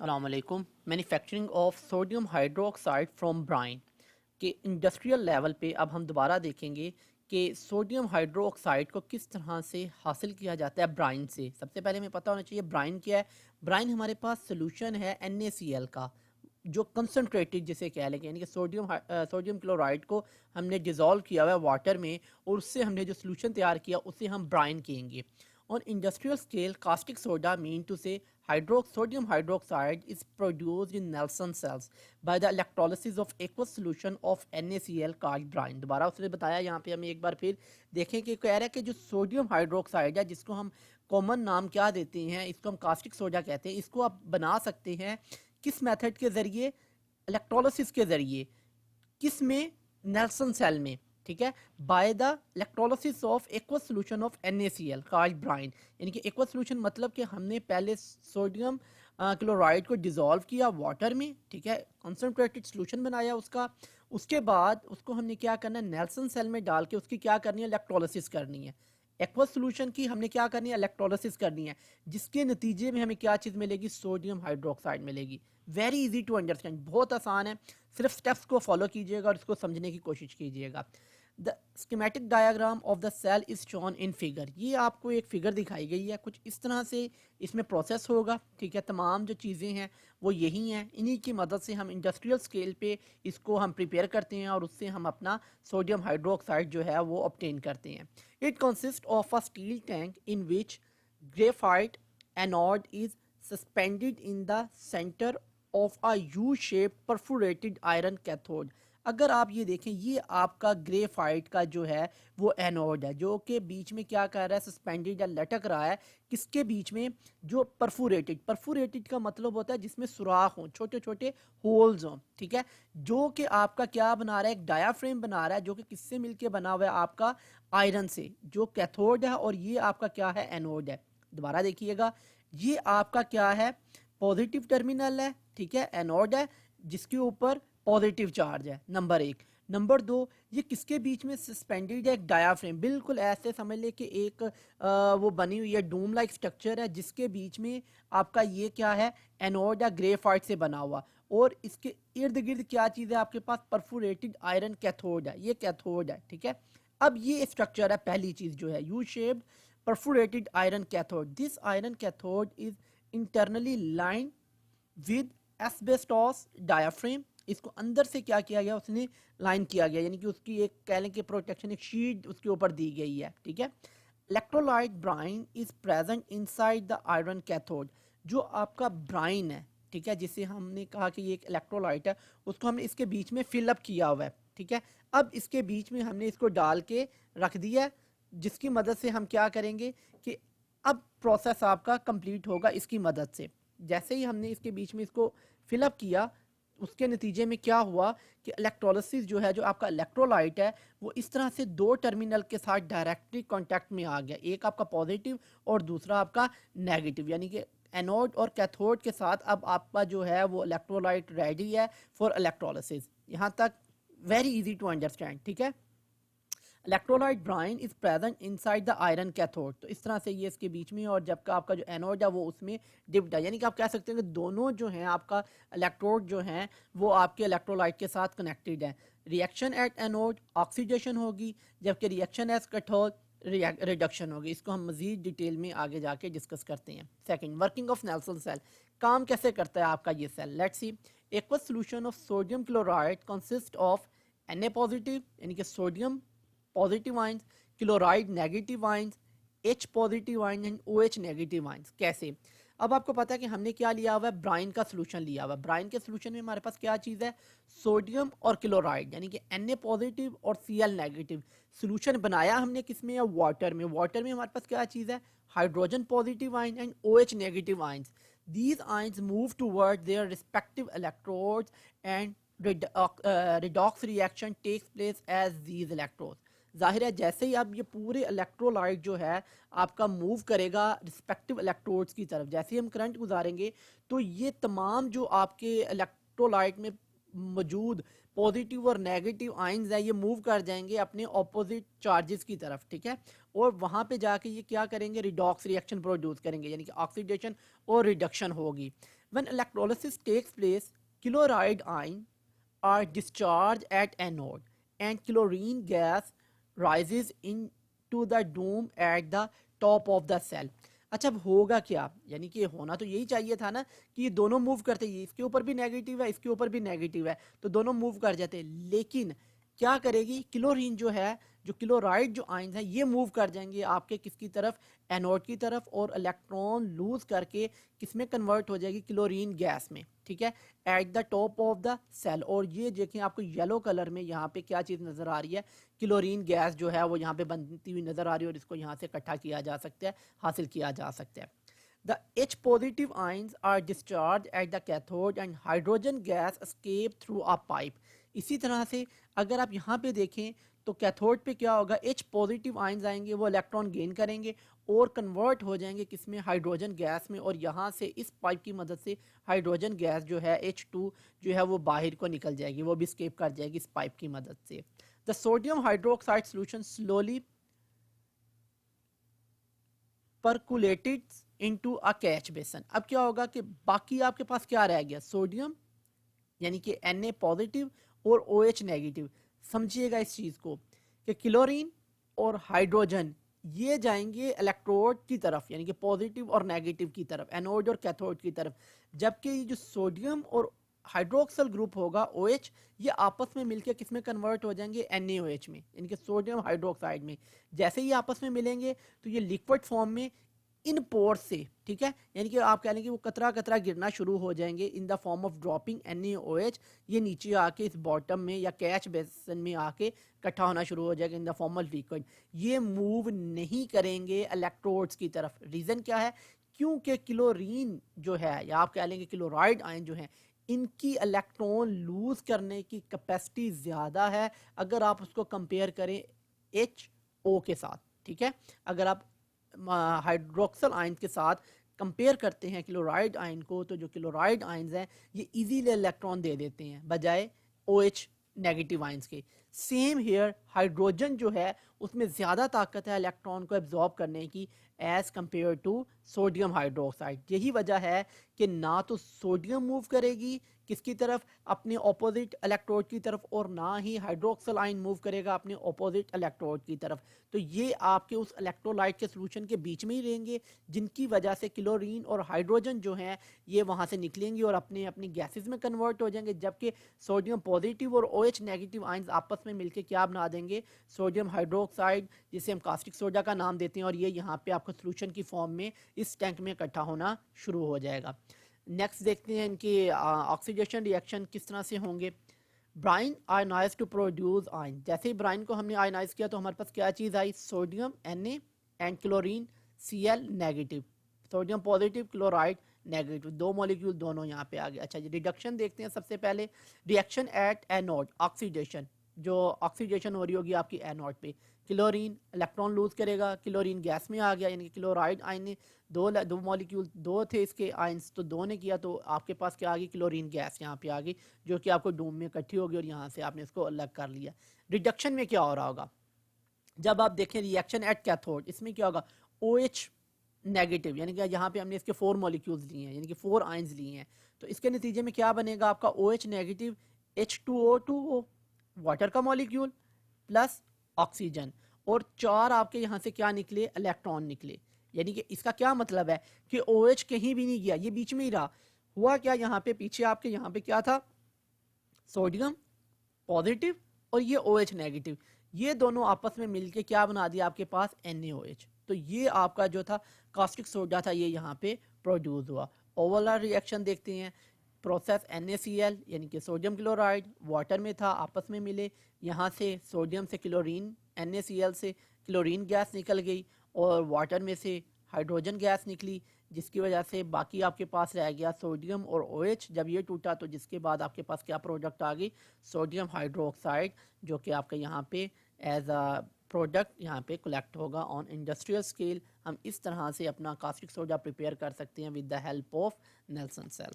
अस्सलामुअलैकुम। Manufacturing of sodium hydroxide from brine के industrial level पे अब हम दोबारा देखेंगे कि सोडियम हाइड्रोक्साइड को किस तरह से हासिल किया जाता है ब्राइन से। सबसे पहले हमें पता होना चाहिए ब्राइन क्या है। ब्राइन हमारे पास सोल्यूशन है NaCl का, जो कंसनट्रेटेड जिसे कह लेंगे, यानी कि सोडियम क्लोराइड को हमने डिज़ोल्व किया हुआ है वाटर में और उससे हमने जो सोल्यूशन तैयार किया उसे हम ब्राइन कहेंगे। On industrial scale, caustic soda mean to say sodium hydroxide is produced in Nelson cells by the electrolysis of aqueous solution of NaCl called brine। दोबारा उसने बताया, यहाँ पे हमें एक बार फिर देखें कि कह रहा है कि जो सोडियम हाइड्रोक्साइड है, जिसको हम कॉमन नाम क्या देते हैं, इसको हम कास्टिक सोडा कहते हैं, इसको आप बना सकते हैं किस मेथड के ज़रिए? इलेक्ट्रोलिसिस के ज़रिए। किस में? नेल्सन सेल में। ठीक है, by the electrolysis of aqueous solution of NaCl called brine. यानी कि एक्वस सोल्यूशन मतलब कि हमने पहले सोडियम क्लोराइड को डिज़ोल्व किया वाटर में, ठीक है, कंसनट्रेटेड सोल्यूशन बनाया उसका। उसके बाद उसको हमने क्या करना है, नेल्सन सेल में डाल के उसकी क्या करनी है, इलेक्ट्रोलिसिस करनी है। एक्वस सोल्यूशन की हमने क्या करनी है, इलेक्ट्रोलिसिस करनी है, जिसके नतीजे में हमें क्या चीज़ मिलेगी, सोडियम हाइड्रोक्साइड मिलेगी। वेरी इजी टू अंडरस्टैंड, बहुत आसान है, सिर्फ स्टेप्स को फॉलो कीजिएगा और इसको समझने की कोशिश कीजिएगा। The schematic diagram of the cell is shown in figure. ये आपको एक फिगर दिखाई गई है, कुछ इस तरह से इसमें प्रोसेस होगा। ठीक है, तमाम जो चीज़ें हैं वो यही हैं, इन्हीं की मदद से हम इंडस्ट्रियल स्केल पे इसको हम प्रिपेयर करते हैं और उससे हम अपना सोडियम हाइड्रोक्साइड जो है वो ऑब्टेन करते हैं। It consist of a steel tank in which graphite anode is suspended in the centre of a U shape perforated iron cathode. अगर आप ये देखें, ये आपका ग्रेफाइट का जो है वो एनोड है, जो कि बीच में क्या कर रहा है, सस्पेंडेड या लटक रहा है। किसके बीच में? जो परफोरेटेड का मतलब होता है जिसमें सुराख हों, छोटे छोटे होल्स हों। ठीक है, जो कि आपका क्या बना रहा है, एक डायाफ्रेम बना रहा है, जो कि किससे मिलके बना हुआ है, आपका आयरन से, जो कैथोड है, और ये आपका क्या है, एनोड है। दोबारा देखिएगा, ये आपका क्या है, पॉजिटिव टर्मिनल है, ठीक है, एनोड है, जिसके ऊपर पॉजिटिव चार्ज है, नंबर एक। नंबर दो, ये किसके बीच में सस्पेंडेड है, एक डायाफ्रेम, बिल्कुल ऐसे समझ ले कि एक वो बनी हुई है डूम लाइक स्ट्रक्चर है, जिसके बीच में आपका ये क्या है, एनोड या ग्रेफाइट से बना हुआ, और इसके इर्द गिर्द क्या चीज़ है आपके पास, परफोरेटेड आयरन कैथोड है, ये कैथोड है। ठीक है, अब ये स्ट्रक्चर है, पहली चीज़ जो है, U shaped perforated iron cathode. This iron cathode is internally line with asbestos diaphragm. इसको अंदर से क्या किया गया, उसने लाइन किया गया, यानी कि उसकी एक कह लें कि प्रोटेक्शन, एक शीट उसके ऊपर दी गई है। ठीक है, electrolyte brine is present inside the iron cathode. जो आपका ब्राइन है, ठीक है, जिसे हमने कहा कि ये एक इलेक्ट्रोलाइट है, उसको हमने इसके बीच में फिलअप किया हुआ है। ठीक है, अब इसके बीच में हमने इसको डाल के रख दिया है, जिसकी मदद से हम क्या करेंगे कि अब प्रोसेस आपका कंप्लीट होगा इसकी मदद से। जैसे ही हमने इसके बीच में इसको फिलअप किया, उसके नतीजे में क्या हुआ कि इलेक्ट्रोलिसिस जो है, जो आपका इलेक्ट्रोलाइट है, वो इस तरह से दो टर्मिनल के साथ डायरेक्टली कांटेक्ट में आ गया, एक आपका पॉजिटिव और दूसरा आपका नेगेटिव, यानी कि एनोड और कैथोड के साथ अब आपका जो है वो इलेक्ट्रोलाइट रेडी है फॉर इलेक्ट्रोलिसिस। यहाँ तक वेरी इजी टू अंडरस्टैंड। ठीक है, electrolyte brine is present inside the iron cathode. तो इस तरह से ये इसके बीच में, और जबकि आपका जो एनोड है वो उसमें डिप्ड है, यानी कि आप कह सकते हैं कि दोनों जो हैं आपका इलेक्ट्रोड जो हैं वो आपके इलेक्ट्रोलाइट के साथ कनेक्टेड है। रिएक्शन एट एनोड ऑक्सीडेशन होगी, जबकि रिएक्शन एट कैथोड रिडक्शन होगी। इसको हम मजीद डिटेल में आगे जाके डिस्कस करते हैं। Second, working of Nelson cell. काम कैसे करता है आपका ये cell, let's see. Aqueous solution of sodium chloride consist of Na positive, यानी कि sodium positive ions, chloride negative ions, H positive ion and OH negative ions. कैसे? अब आपको पता है कि हमने क्या लिया हुआ है, ब्राइन का सोल्यूशन लिया हुआ है। ब्राइन के सोल्यूशन में हमारे पास क्या चीज़ है, सोडियम और क्लोराइड, यानी कि Na पॉजिटिव और Cl नेगेटिव। सोल्यूशन बनाया हमने किस में है, वाटर में। वाटर में हमारे पास क्या चीज़ है, hydrogen positive ion and OH negative ions. These ions move toward their respective electrodes and redox reaction takes place as these electrodes। जाहिर है जैसे ही अब ये पूरे इलेक्ट्रोलाइट जो है आपका मूव करेगा रिस्पेक्टिव इलेक्ट्रोड्स की तरफ, जैसे ही हम करंट गुजारेंगे तो ये तमाम जो आपके इलेक्ट्रोलाइट में मौजूद पॉजिटिव और नेगेटिव आयंस है, ये मूव कर जाएंगे अपने ऑपोजिट चार्जेस की तरफ। ठीक है, और वहाँ पे जाके ये क्या करेंगे, रिडॉक्स रिएक्शन प्रोड्यूस करेंगे, यानी कि ऑक्सीडेशन और रिडक्शन होगी। When electrolysis takes place, chloride ion are discharged at anode and chlorine gas rises into the dome at the top of the cell. अच्छा अब होगा क्या, यानी कि होना तो यही चाहिए था ना कि ये दोनों मूव करते, ये इसके ऊपर भी नेगेटिव है इसके ऊपर भी नेगेटिव है तो दोनों मूव कर जाते, लेकिन क्या करेगी क्लोरीन जो है, जो क्लोराइड जो आयंस हैं ये मूव कर जाएंगे आपके किसकी तरफ, एनोड की तरफ, और इलेक्ट्रॉन लूज करके किसमें कन्वर्ट हो जाएगी, क्लोरीन गैस में, ठीक है, at the top of the cell. और ये देखें आपको येलो कलर में यहाँ पे क्या चीज़ नज़र आ रही है, क्लोरीन गैस जो है वो यहाँ पे बनती हुई नज़र आ रही है और इसको यहाँ से इकट्ठा किया जा सकता है, हासिल किया जा सकता है। The H positive ions are discharged at the cathode and hydrogen gas escape through a pipe. इसी तरह से अगर आप यहाँ पे देखें तो कैथोड पे क्या होगा, H पॉजिटिव आयंस आएंगे, वो इलेक्ट्रॉन गेन करेंगे और कन्वर्ट हो जाएंगे किसमें, हाइड्रोजन गैस में, और यहाँ से इस पाइप की मदद से हाइड्रोजन गैस जो है H2 जो है वो बाहर को निकल जाएगी, वो भी स्केप कर जाएगी इस पाइप की मदद से। The sodium hydroxide solution slowly percolated into a catch basin. अब क्या होगा कि बाकी आपके पास क्या रह गया, सोडियम यानी कि Na पॉजिटिव और OH नेगेटिव। समझिएगा इस चीज़ को कि क्लोरीन और हाइड्रोजन ये जाएंगे इलेक्ट्रोड की तरफ, यानी कि पॉजिटिव और नेगेटिव की तरफ, एनोड और कैथोड की तरफ, जबकि ये जो सोडियम और हाइड्रोक्सल ग्रुप होगा OH, ये आपस में मिलकर किस में कन्वर्ट हो जाएंगे, NaOH में, यानी कि सोडियम हाइड्रोक्साइड में। जैसे ही आपस में मिलेंगे तो ये लिक्विड फॉर्म में इन पोर से, ठीक है, यानी कि आप कह लें कि वो कतरा कतरा गिरना शुरू हो जाएंगे in the form of dropping NaOH, ये नीचे आके इस बॉटम में या कैच बेसन में आके इकट्ठा होना शुरू हो जाएगा in the form of liquid. ये मूव नहीं करेंगे इलेक्ट्रोड्स की तरफ। रीज़न क्या है, क्योंकि क्लोरीन जो है या आप कह लेंगे क्लोराइड आयन जो है, इनकी इलेक्ट्रॉन लूज करने की कैपेसिटी ज़्यादा है अगर आप उसको कंपेयर करें HO के साथ, ठीक है। अगर आप हाइड्रोक्सल आयन के साथ कंपेयर करते हैं क्लोराइड आयन को, तो जो क्लोराइड आयन्स हैं ये इजीली इलेक्ट्रॉन दे देते हैं बजाय OH नेगेटिव आयन्स के। सेम हेयर हाइड्रोजन जो है उसमें ज़्यादा ताकत है इलेक्ट्रॉन को एब्जॉर्ब करने की as compare to sodium hydroxide. यही वजह है कि ना तो सोडियम मूव करेगी किसकी तरफ, अपने ऑपोजिट इलेक्ट्रोड की तरफ, और ना ही हाइड्रोक्सल आयन मूव करेगा अपने ऑपोजिट इलेक्ट्रोड की तरफ। तो ये आपके उस इलेक्ट्रोलाइट के सोल्यूशन के बीच में ही रहेंगे, जिनकी वजह से क्लोरीन और हाइड्रोजन जो हैं ये वहाँ से निकलेंगी और अपने अपनी गैसेस में कन्वर्ट हो जाएंगे, जबकि सोडियम पॉजिटिव और OH नेगेटिव आयन्स आपस में मिलकर क्या बना देंगे, सोडियम हाइड्रोक्साइड, जिसे हम कास्टिक सोडा का नाम देते हैं, और ये यहाँ पे आपको सोल्यूशन की फॉर्म में इस टैंक में इकट्ठा होना शुरू हो जाएगा। नेक्स्ट देखते हैं इनके ऑक्सीडेशन रिएक्शन किस तरह से होंगे। Brine ionise to produce ion, जैसे ही ब्राइन को हमने आयनाइज किया तो हमारे पास क्या चीज़ आई, sodium Na and chlorine Cl negative, sodium positive chloride negative, दो मॉलिक्यूल दोनों यहाँ पे आ गए। अच्छा जी, रिडक्शन देखते हैं सबसे पहले। रिएक्शन एट एनोड, ऑक्सीडेशन, जो ऑक्सीडेशन हो रही होगी आपकी एनोड पे, क्लोरीन इलेक्ट्रॉन लूज करेगा, क्लोरीन गैस में आ गया, यानी कि क्लोराइड आयन ने दो मॉलिक्यूल, दो थे इसके आयंस, तो दो ने किया तो आपके पास क्या आ गई, क्लोरीन गैस यहाँ पे आ गई, जो कि आपको डूम में इकट्ठी होगी और यहाँ से आपने इसको अलग कर लिया। रिडक्शन में क्या हो रहा होगा, जब आप देखें रिएक्शन एट कैथोड, इसमें क्या होगा, OH नेगेटिव, यानी कि यहाँ पे हमने इसके 4 मॉलिक्यूल्स लिए हैं, यानी कि 4 आयंस लिए हैं, तो इसके नतीजे में क्या बनेगा आपका, OH नेगेटिव H2O2O, वाटर का मॉलिक्यूल प्लस ऑक्सीजन, और 4 आपके यहाँ से क्या निकले, इलेक्ट्रॉन निकले। यानी कि इसका क्या मतलब है कि OH कहीं भी नहीं गया, ये बीच में ही रहा। हुआ क्या, यहाँ पे पीछे आपके यहाँ पे क्या था, सोडियम पॉजिटिव और ये OH नेगेटिव, ये दोनों आपस में मिलके क्या बना दिया आपके पास, NaOH। तो ये आपका जो था कास्टिक सोडा था, ये यहाँ पे प्रोड्यूस हुआ। ओवरऑल रिएक्शन देखते हैं। प्रोसेस NaCl, यानी कि सोडियम क्लोराइड वाटर में था, आपस में मिले, यहाँ से सोडियम से क्लोरीन, NaCl से क्लोरीन गैस निकल गई और वाटर में से हाइड्रोजन गैस निकली, जिसकी वजह से बाकी आपके पास रह गया सोडियम और OH। जब ये टूटा तो जिसके बाद आपके पास क्या प्रोडक्ट आ गई, सोडियम हाइड्रोक्साइड, जो कि आपका यहाँ पे एज अ प्रोडक्ट यहाँ पे कलेक्ट होगा ऑन इंडस्ट्रियल स्केल। हम इस तरह से अपना कास्टिक सोडा प्रिपेयर कर सकते हैं with the help of Nelson cell.